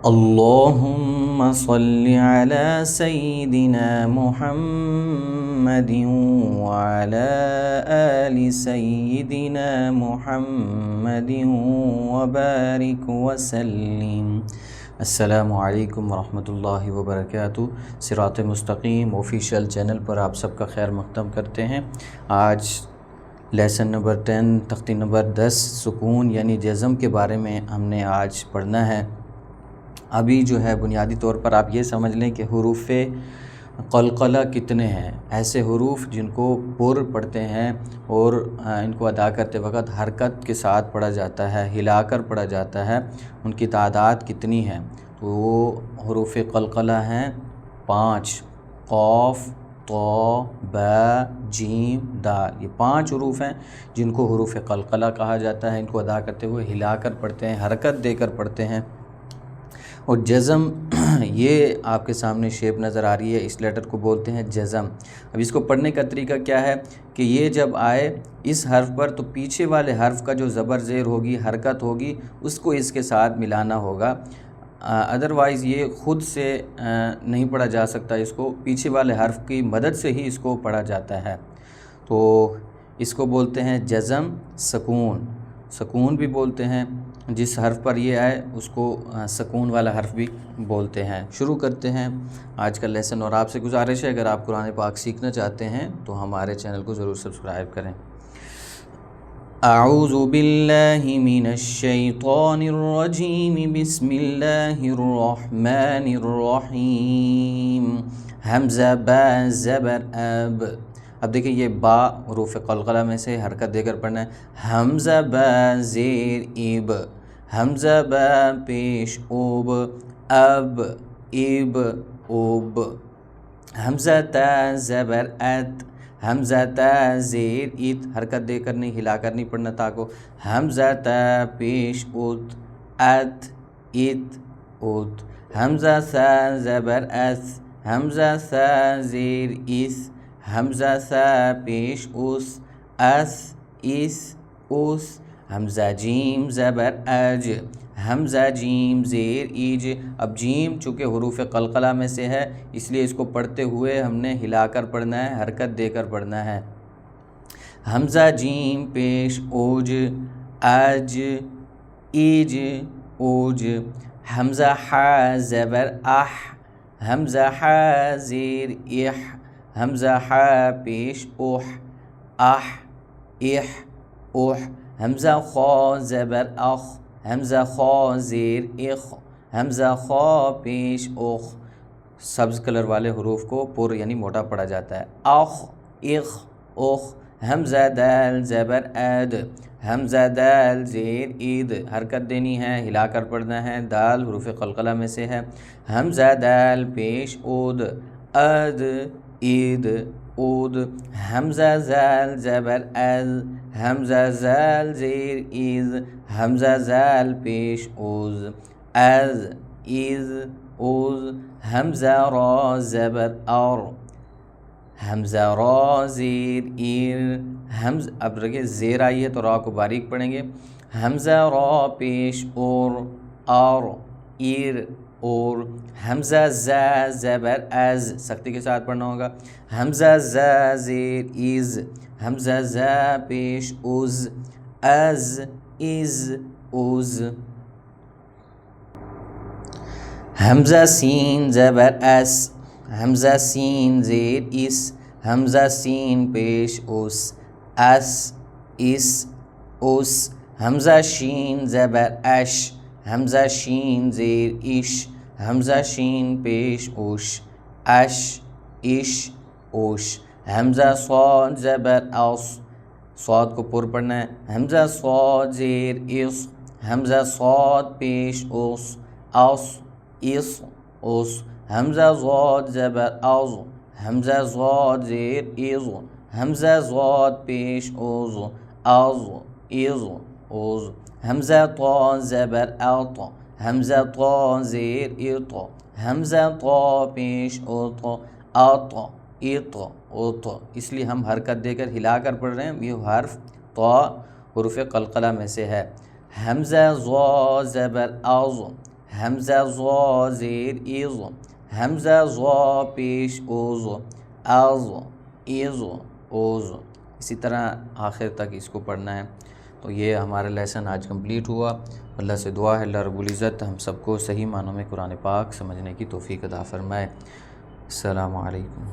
اللهم صل على سيدنا محمد وعلى آل سيدنا محمد وبارك وسلم۔ السلام علیکم ورحمۃ اللہ وبرکاتہ۔ صراط مستقیم آفیشیل چینل پر آپ سب کا خیر مقدم کرتے ہیں۔ آج لیسن نمبر 10 تختی نمبر 10 سکون یعنی جزم کے بارے میں ہم نے آج پڑھنا ہے۔ ابھی جو ہے بنیادی طور پر آپ یہ سمجھ لیں کہ حروف قلقلہ کتنے ہیں۔ ایسے حروف جن کو پر پڑھتے ہیں اور ان کو ادا کرتے وقت حرکت کے ساتھ پڑھا جاتا ہے، ہلا کر پڑھا جاتا ہے، ان کی تعداد کتنی ہے؟ تو وہ حروف قلقلہ ہیں 5، قاف، طا، با، جیم، دال۔ یہ 5 حروف ہیں جن کو حروف قلقلہ کہا جاتا ہے۔ ان کو ادا کرتے ہوئے ہلا کر پڑھتے ہیں، حرکت دے کر پڑھتے ہیں۔ اور جزم یہ آپ کے سامنے شیپ نظر آ رہی ہے، اس لیٹر کو بولتے ہیں جزم۔ اب اس کو پڑھنے کا طریقہ کیا ہے کہ یہ جب آئے اس حرف پر تو پیچھے والے حرف کا جو زبر زیر ہوگی، حرکت ہوگی، اس کو اس کے ساتھ ملانا ہوگا۔ ادروائز یہ خود سے نہیں پڑھا جا سکتا، اس کو پیچھے والے حرف کی مدد سے ہی اس کو پڑھا جاتا ہے۔ تو اس کو بولتے ہیں جزم، سکون۔ سکون بھی بولتے ہیں، جس حرف پر یہ آئے اس کو سکون والا حرف بھی بولتے ہیں۔ شروع کرتے ہیں آج کا لیسن، اور آپ سے گزارش ہے اگر آپ قرآن پاک سیکھنا چاہتے ہیں تو ہمارے چینل کو ضرور سبسکرائب کریں۔ اعوذ باللہ من الشیطان الرجیم، بسم اللہ الرحمن الرحیم۔ حمزہ با زبر اب۔ اب دیکھیں یہ با حروف قلقلہ میں سے حرکت دے کر پڑھنا ہے۔ حمزہ با زیر اب، حمزہ با پیش اوب، اب اب اوب۔ حمزہ تا زبر ات، حمزہ تا زیر ات، حرکت دے کر نہیں، ہلا کر نہیں پڑھنا تا کو۔ حمزہ تا پیش ات، ات ات ات۔ حمزہ سا زبر اس، حمزہ سا زیر اس، حمزہ سا پیش اس، اس اس اس۔ حمزہ جیم زبر اج، حمزہ جیم زیر ایج۔ اب جیم چونکہ حروف قلقلہ میں سے ہے اس لیے اس کو پڑھتے ہوئے ہم نے ہلا کر پڑھنا ہے، حرکت دے کر پڑھنا ہے۔ حمزہ جیم پیش اوج، اج ایج اوج۔ حمزہ حا زبر اح، حمزہ حا زیر اح، حمزہ حا پیش اوح، اح اح اوح۔ حمزہ خا زبر اخ، حمزہ خا زیر اخ، حمزہ خا پیش اوخ۔ سبز کلر والے حروف کو پر یعنی موٹا پڑھا جاتا ہے۔ اخ اخ اوخ۔ حمزہ دال زبر اد، حمزہ دال زیر عید، حرکت دینی ہے، ہلا کر پڑھنا ہے، دال حروف قلقلہ میں سے ہے۔ حمزہ دال پیش اود، اد عید اود۔ حمزہ زال زبر از، حمزہ زال زیر ایز، حمزہ زال پیش اوز، از ایز اوز۔ حمزہ را زبر اور، حمزہ را زیر ایر، اب دیکھیں زیر آئی ہے تو را کو باریک پڑھیں گے۔ حمزہ را پیش اور ایر اور۔ حمزہ زا زبر از، سختی کے ساتھ پڑھنا ہوگا۔ حمزہ زا زیر ایز، حمزہ زا پیش اوز، از از اوز۔ حمزہ سین زبر اس، حمزہ سین زیر اس، حمزہ سین پیش اوس، اس اس اوس۔ حمزہ شین زبر اش، حمزہ شین زیر اش، حمزہ شین پیش اوش، اش اش اوش۔ حمزہ صاد زبر اوس، صاد کو پر پڑھنا ہے۔ حمزہ صاد زیر اس، حمزہ صاد پیش اوس، اوس اس اوس۔ حمزہ ضاد زبر اوز، حمزہ ضاد زیر ایز، حمزہ ضاد پیش اوز، اوز ایز اوز۔ حمزہ طا زبر اط، حمزہ طا زیر اط، حمزہ طا پیش اط، اط اط اط۔ اس لیے ہم حرکت دے کر ہلا کر پڑھ رہے ہیں، یہ حرف طا حروف قلقلہ میں سے ہے۔ حمزہ ضا زبر از، حمزہ ضا زیر از، حمزہ ضا پیش اوز، از از اوز، اسی طرح آخر تک اس کو پڑھنا ہے۔ تو یہ ہمارا لیسن آج کمپلیٹ ہوا۔ اللہ سے دعا ہے اللہ رب العزت ہم سب کو صحیح معنوں میں قرآن پاک سمجھنے کی توفیق عطا فرمائے۔ السلام علیکم۔